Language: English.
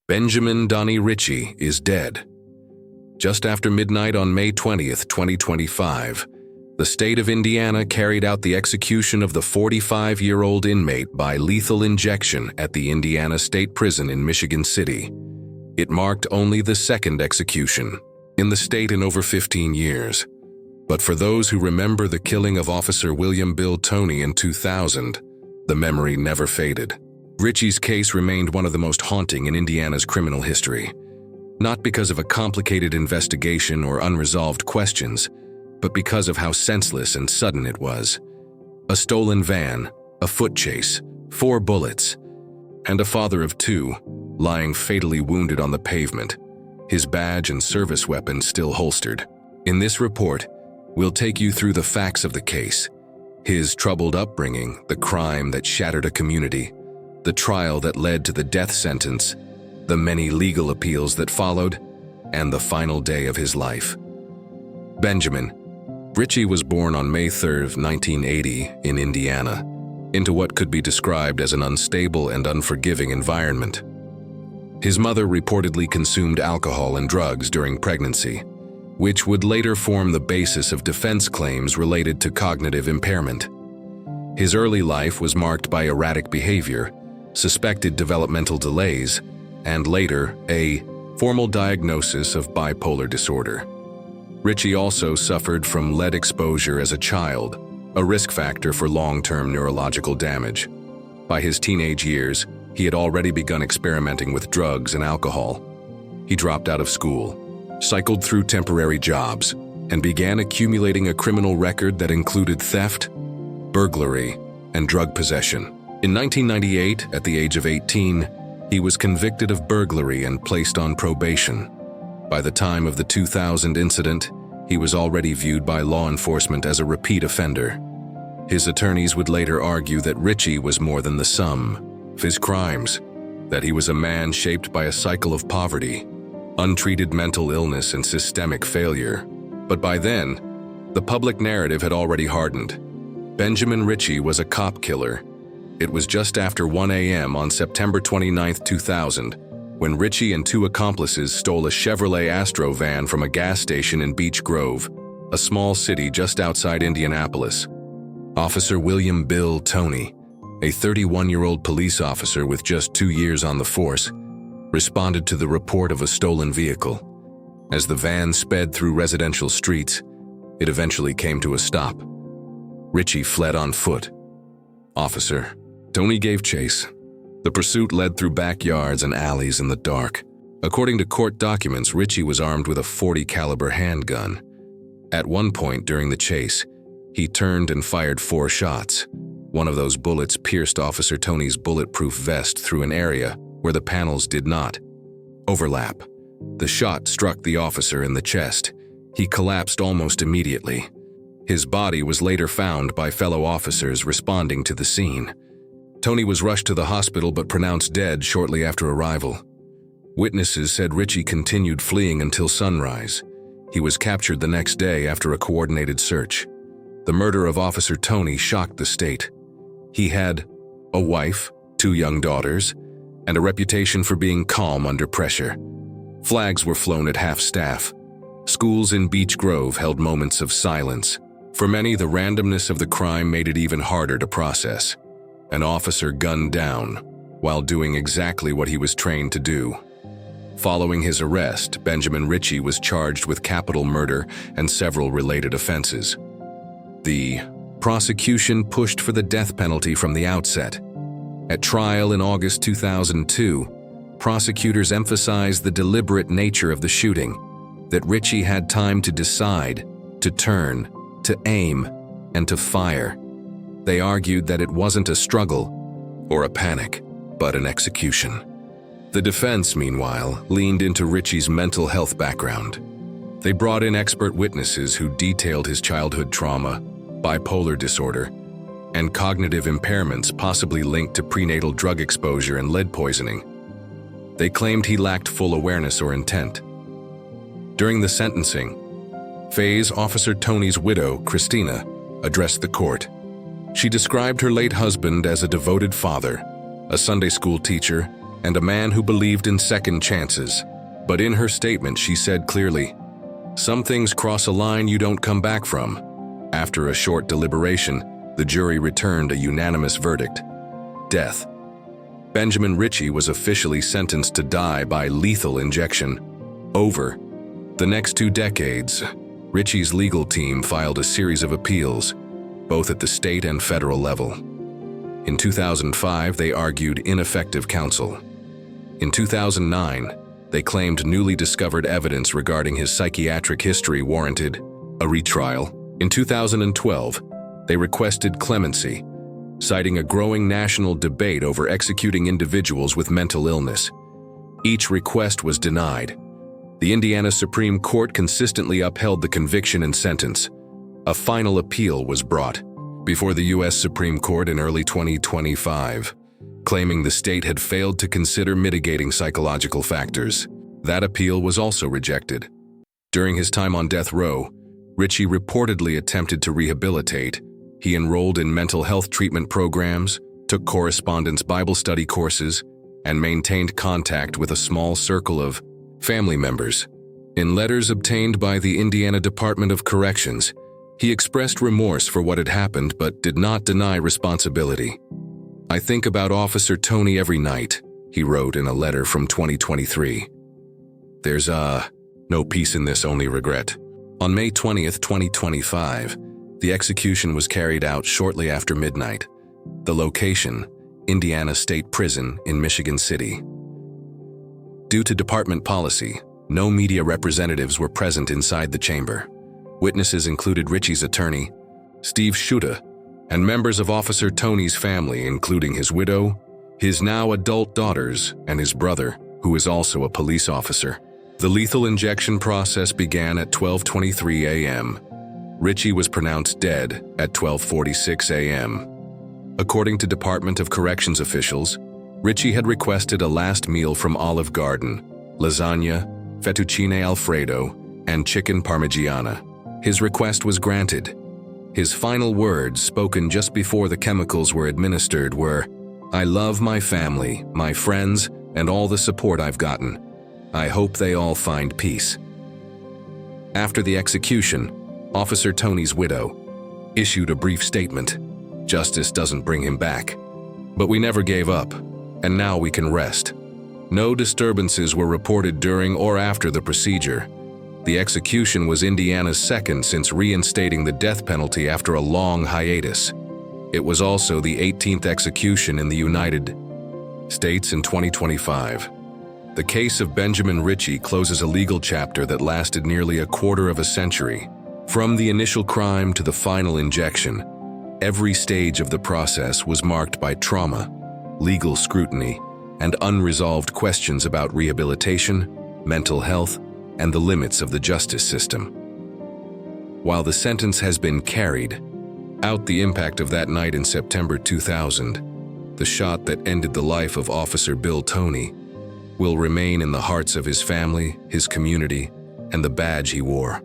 Benjamin Donnie Ritchie is dead. Just after midnight on May 20th, 2025, the state of Indiana carried out the execution of the 45-year-old inmate by lethal injection at the Indiana State Prison in Michigan City. It marked only the second execution in the state in over 15 years. But for those who remember the killing of Officer William Bill Toney in 2000, the memory never faded. Ritchie's case remained one of the most haunting in Indiana's criminal history, not because of a complicated investigation or unresolved questions, but because of how senseless and sudden it was. A stolen van, a foot chase, 4 bullets, and a father of 2 lying fatally wounded on the pavement, his badge and service weapon still holstered. In this report, we'll take you through the facts of the case, his troubled upbringing, the crime that shattered a community, the trial that led to the death sentence, the many legal appeals that followed, and the final day of his life. Benjamin Ritchie was born on May 3, 1980, in Indiana, into what could be described as an unstable and unforgiving environment. His mother reportedly consumed alcohol and drugs during pregnancy, which would later form the basis of defense claims related to cognitive impairment. His early life was marked by erratic behavior, suspected developmental delays, and later, a formal diagnosis of bipolar disorder. Ritchie also suffered from lead exposure as a child, a risk factor for long-term neurological damage. By his teenage years, he had already begun experimenting with drugs and alcohol. He dropped out of school, cycled through temporary jobs, and began accumulating a criminal record that included theft, burglary, and drug possession. In 1998, at the age of 18, he was convicted of burglary and placed on probation. By the time of the 2000 incident, he was already viewed by law enforcement as a repeat offender. His attorneys would later argue that Ritchie was more than the sum of his crimes, that he was a man shaped by a cycle of poverty, untreated mental illness, and systemic failure. But by then, the public narrative had already hardened. Benjamin Ritchie was a cop killer. It was just after 1 a.m. on September 29, 2000, when Ritchie and 2 accomplices stole a Chevrolet Astro van from a gas station in Beech Grove, a small city just outside Indianapolis. Officer William Bill Toney, a 31-year-old police officer with just 2 years on the force, responded to the report of a stolen vehicle. As the van sped through residential streets, it eventually came to a stop. Ritchie fled on foot. Officer Toney gave chase. The pursuit led through backyards and alleys in the dark. According to court documents, Ritchie was armed with a .40 caliber handgun. At one point during the chase, he turned and fired 4 shots. One of those bullets pierced Officer Toney's bulletproof vest through an area where the panels did not overlap. The shot struck the officer in the chest. He collapsed almost immediately. His body was later found by fellow officers responding to the scene. Toney was rushed to the hospital but pronounced dead shortly after arrival. Witnesses said Ritchie continued fleeing until sunrise. He was captured the next day after a coordinated search. The murder of Officer Toney shocked the state. He had a wife, 2 young daughters, and a reputation for being calm under pressure. Flags were flown at half-staff. Schools in Beech Grove held moments of silence. For many, the randomness of the crime made it even harder to process. An officer gunned down while doing exactly what he was trained to do. Following his arrest, Benjamin Ritchie was charged with capital murder and several related offenses. The prosecution pushed for the death penalty from the outset. At trial in August 2002, prosecutors emphasized the deliberate nature of the shooting, that Ritchie had time to decide, to turn, to aim, and to fire. They argued that it wasn't a struggle or a panic, but an execution. The defense, meanwhile, leaned into Ritchie's mental health background. They brought in expert witnesses who detailed his childhood trauma, bipolar disorder, and cognitive impairments possibly linked to prenatal drug exposure and lead poisoning. They claimed he lacked full awareness or intent. During the sentencing, Faye's Officer Toney's widow, Christina, addressed the court. She described her late husband as a devoted father, a Sunday school teacher, and a man who believed in second chances. But in her statement, she said clearly, "Some things cross a line you don't come back from." After a short deliberation, the jury returned a unanimous verdict: death. Benjamin Ritchie was officially sentenced to die by lethal injection. Over the next 2 decades, Ritchie's legal team filed a series of appeals, both at the state and federal level. In 2005, they argued ineffective counsel. In 2009, they claimed newly discovered evidence regarding his psychiatric history warranted a retrial. In 2012, they requested clemency, citing a growing national debate over executing individuals with mental illness. Each request was denied. The Indiana Supreme Court consistently upheld the conviction and sentence. A final appeal was brought before the U.S. Supreme Court in early 2025, claiming the state had failed to consider mitigating psychological factors. That appeal was also rejected. During his time on death row, Ritchie reportedly attempted to rehabilitate. He enrolled in mental health treatment programs, took correspondence Bible study courses, and maintained contact with a small circle of family members. In letters obtained by the Indiana Department of Corrections, he expressed remorse for what had happened but did not deny responsibility. "I think about Officer Toney every night," he wrote in a letter from 2023. "There's no peace in this, only regret." On May 20th, 2025, the execution was carried out shortly after midnight. The location, Indiana State Prison in Michigan City. Due to department policy, no media representatives were present inside the chamber. Witnesses included Ritchie's attorney, Steve Schutte, and members of Officer Toney's family, including his widow, his now adult daughters, and his brother, who is also a police officer. The lethal injection process began at 12:23 a.m. Ritchie was pronounced dead at 12:46 a.m. According to Department of Corrections officials, Ritchie had requested a last meal from Olive Garden: lasagna, fettuccine alfredo, and chicken parmigiana. His request was granted. His final words, spoken just before the chemicals were administered, were, "I love my family, my friends, and all the support I've gotten. I hope they all find peace." After the execution, Officer Toney's widow issued a brief statement. "Justice doesn't bring him back, but we never gave up, and now we can rest." No disturbances were reported during or after the procedure. The execution was Indiana's second since reinstating the death penalty after a long hiatus. It was also the 18th execution in the United States in 2025. The case of Benjamin Ritchie closes a legal chapter that lasted nearly a quarter of a century. From the initial crime to the final injection, every stage of the process was marked by trauma, legal scrutiny, and unresolved questions about rehabilitation, mental health, and the limits of the justice system. While the sentence has been carried out, the impact of that night in September 2000, the shot that ended the life of Officer Bill Toney, will remain in the hearts of his family, his community, and the badge he wore.